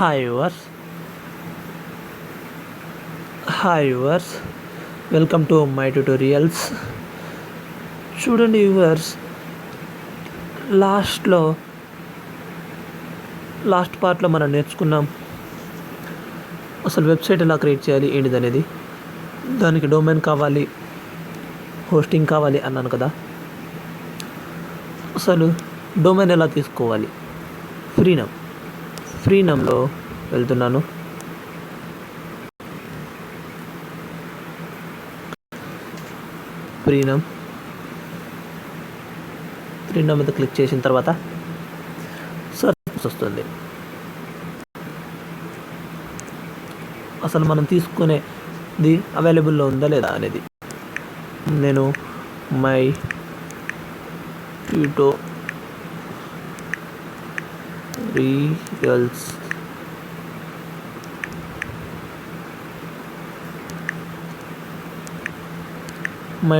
Hi yours hi yours welcome to my tutorials. చూడండి yours, last పార్ట్లో మనం నేర్చుకున్నాం అసలు వెబ్సైట్ ఎలా క్రియేట్ చేయాలి ఏంటిదనేది. దానికి డొమైన్ కావాలి, హోస్టింగ్ కావాలి అన్నాను కదా. అసలు డొమైన్ ఎలా తీసుకోవాలి? ఫ్రీనమ్లో వెళ్తున్నాను. ఫ్రీనమ్ మీద క్లిక్ చేసిన తర్వాత సర్చ్ వస్తుంది. అసలు మనం తీసుకునేది అవైలబుల్లో ఉందా లేదా అనేది. నేను మై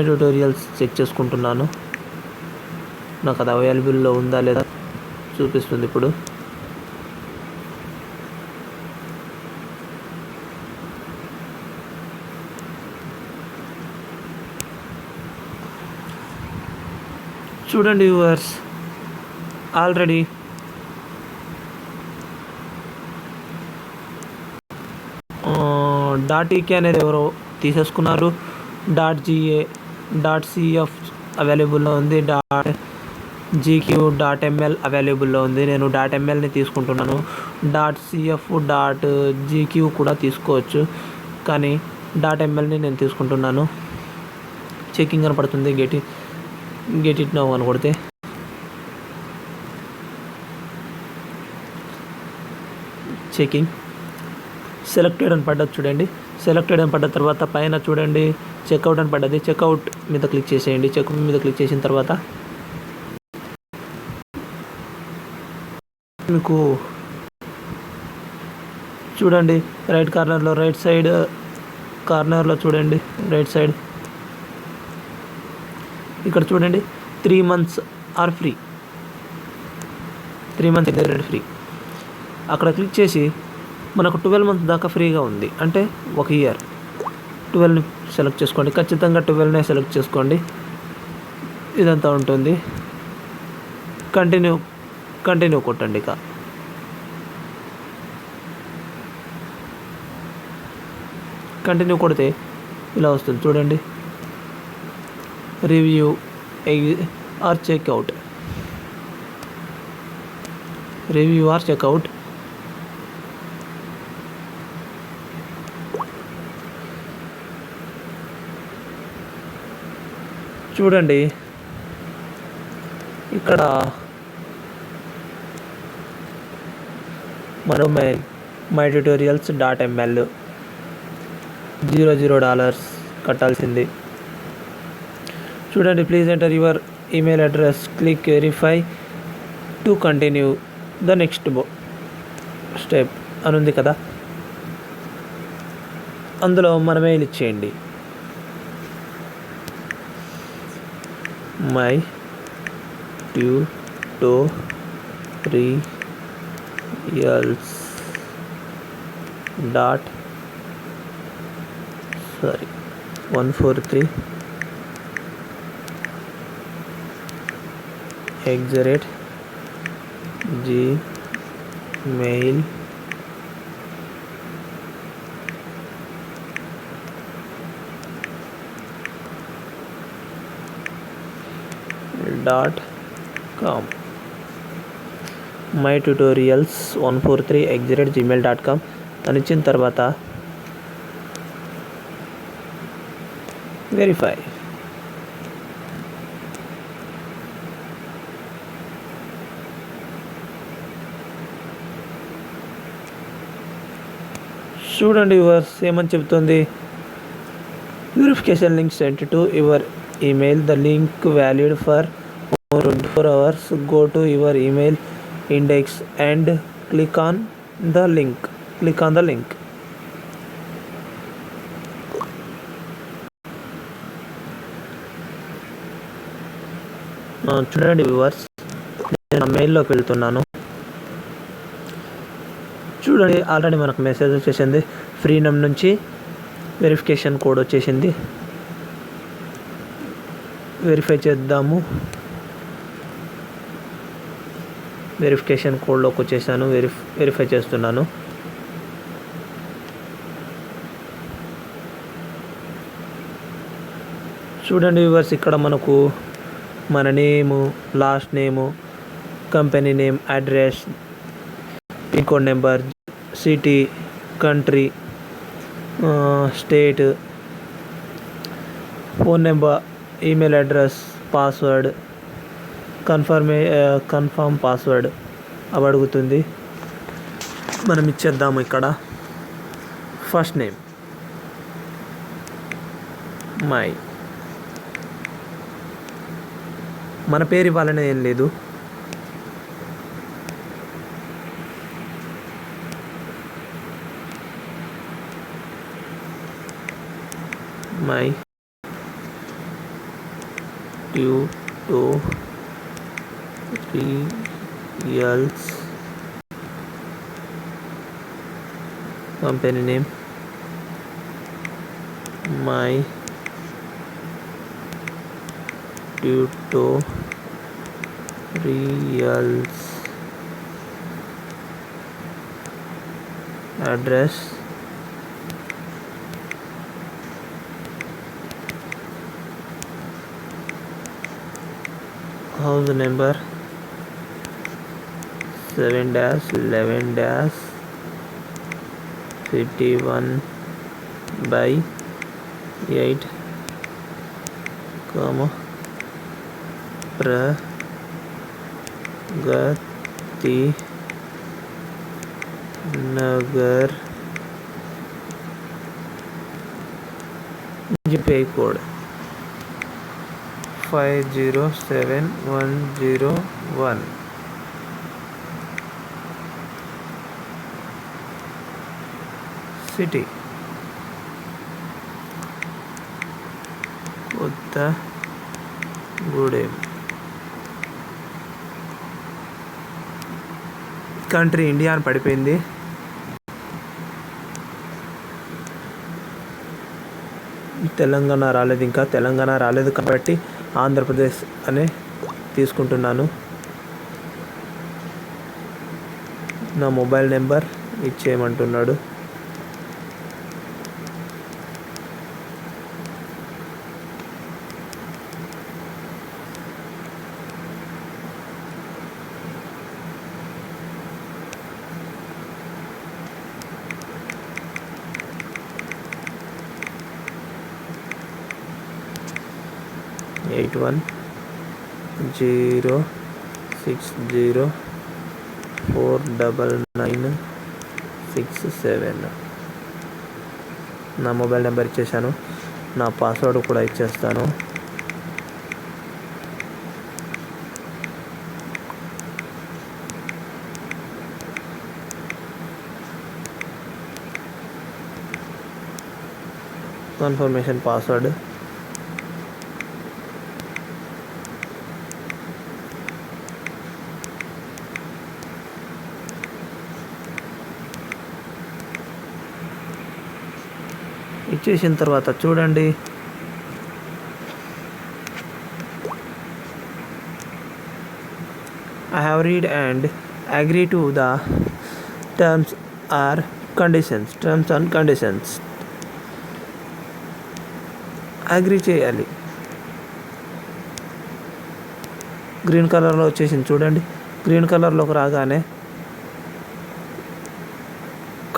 ట్యూటోరియల్స్ చెక్ చేసుకుంటున్నాను. నాకు అది అవైలబుల్లో ఉందా లేదా చూపిస్తుంది ఇప్పుడు. చూడండి వ్యూవర్స్, ఆల్రెడీ .ek అనేది ఎవరో తీసేసుకున్నారు. .ga .cf అవైలబుల్లో ఉంది. .gq .ml అవైలబుల్లో ఉంది. నేను .mlని తీసుకుంటున్నాను. .cf .gq కూడా తీసుకోవచ్చు, కానీ .mlని నేను తీసుకుంటున్నాను. చెకింగ్ అని పడుతుంది. గెట్ ఇట్ నౌ అని కొడితే చెకింగ్ సెలెక్టెడ్ అని పడ్డది. చూడండి, సెలెక్టెడ్ అని పడ్డ తర్వాత పైన చూడండి చెక్అవుట్ అని పడ్డది. చెక్అవుట్ మీద క్లిక్ చేసేయండి. చెక్అవుట్ మీద క్లిక్ చేసిన తర్వాత మీకు చూడండి రైట్ సైడ్ కార్నర్లో చూడండి, రైట్ సైడ్ ఇక్కడ చూడండి 3 months are free. 3 months free. అక్కడ క్లిక్ చేసి మనకు 12 months దాకా ఫ్రీగా ఉంది, అంటే 1 year. 12ని సెలెక్ట్ చేసుకోండి, ఖచ్చితంగా 12నే సెలెక్ట్ చేసుకోండి. ఇదంతా ఉంటుంది. కంటిన్యూ కొట్టండి. ఇక కంటిన్యూ కొడితే ఇలా వస్తుంది చూడండి, రివ్యూ ఆర్ చెక్అవుట్. చూడండి ఇక్కడ మనం మై ట్యూటోరియల్స్ .ml $0 కట్టాల్సింది. చూడండి, please enter your email address, click verify to continue the next step అని ఉంది కదా. అందులో మన మెయిల్ ఇచ్చేయండి. My tutorials 143 gmail.com. My tutorials 143 అని ఇచ్చిన తర్వాత వెరిఫై. చూడండి యువర్స్, ఏమని చెప్తుంది, verification link sent to your email, the link valid for 24 hours. Go to your email index and click on the link. చూడండి వ్యూవర్స్, నేను మెయిల్లోకి వెళ్తున్నాను. చూడండి ఆల్రెడీ మనకు మెసేజ్ వచ్చేసింది. ఫ్రీడమ్ నుంచి వెరిఫికేషన్ కోడ్ వచ్చేసింది. వెరిఫై చేద్దాము. వెరిఫికేషన్ కోడ్లోకి వచ్చేసాను. వెరిఫై చేస్తున్నాను. చూడండి వ్యూవర్స్, ఇక్కడ మనకు మన name, last name, company name, address, pin code number, city, country, state, phone number, email address, password, confirm password అవి అడుగుతుంది. మనం ఇచ్చేద్దాము. ఇక్కడ ఫస్ట్ నేమ్ మై, మన పేరు ఇవ్వాలనే ఏం లేదు. My tutorials, company name, my tutorials, address, house number 7-11-51/8, Pragati Nagar, GPay code 507101, city Kothagudem, country India అని పడిపోయింది. తెలంగాణ రాలేదు, ఇంకా తెలంగాణ రాలేదు కాబట్టి ఆంధ్రప్రదేశ్ అనే తీసుకుంటున్నాను. నా మొబైల్ నెంబర్ ఇచ్చేయమంటున్నాడు. ఎయిట్ 1-0-6-0-499-67. నా మొబైల్ నెంబర్ ఇచ్చేసాను. నా పాస్వర్డ్ కూడా ఇచ్చేస్తాను. కన్ఫర్మేషన్ పాస్వర్డ్ ఇచ్చేసిన తర్వాత చూడండి, I have read and agree to the terms and conditions. Agree చేయాలి. గ్రీన్ కలర్లో వచ్చేసింది చూడండి. గ్రీన్ కలర్లోకి రాగానే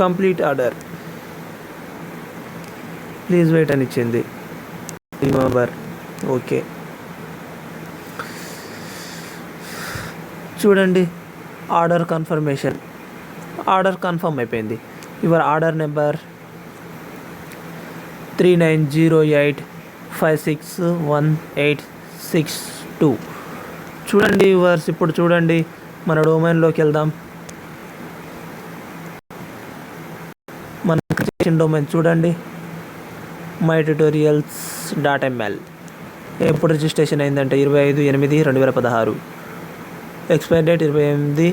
కంప్లీట్ ఆర్డర్, ప్లీజ్ వెయిట్ అని ఇచ్చింది. Remember, okay. చూడండి, ఆర్డర్ కన్ఫర్మ్ అయిపోయింది. Your order number 3908561862. చూడండి యువర్స్, ఇప్పుడు చూడండి, మన డొమైన్లోకి వెళ్దాం. మన క్రియేషన్ డొమైన్ చూడండి, mytutorials.ml. ఎప్పుడు రిజిస్ట్రేషన్ అయిందంటే 25/8/2016. ఎక్స్పైర్ డేట్ 28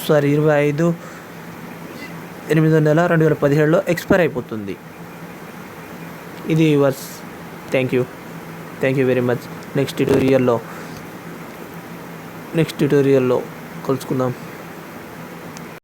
25/8/2017లో ఎక్స్పైర్ అయిపోతుంది. ఇది yours. Thank you very much. Next ట్యూటోరియల్లో కలుసుకుందాం.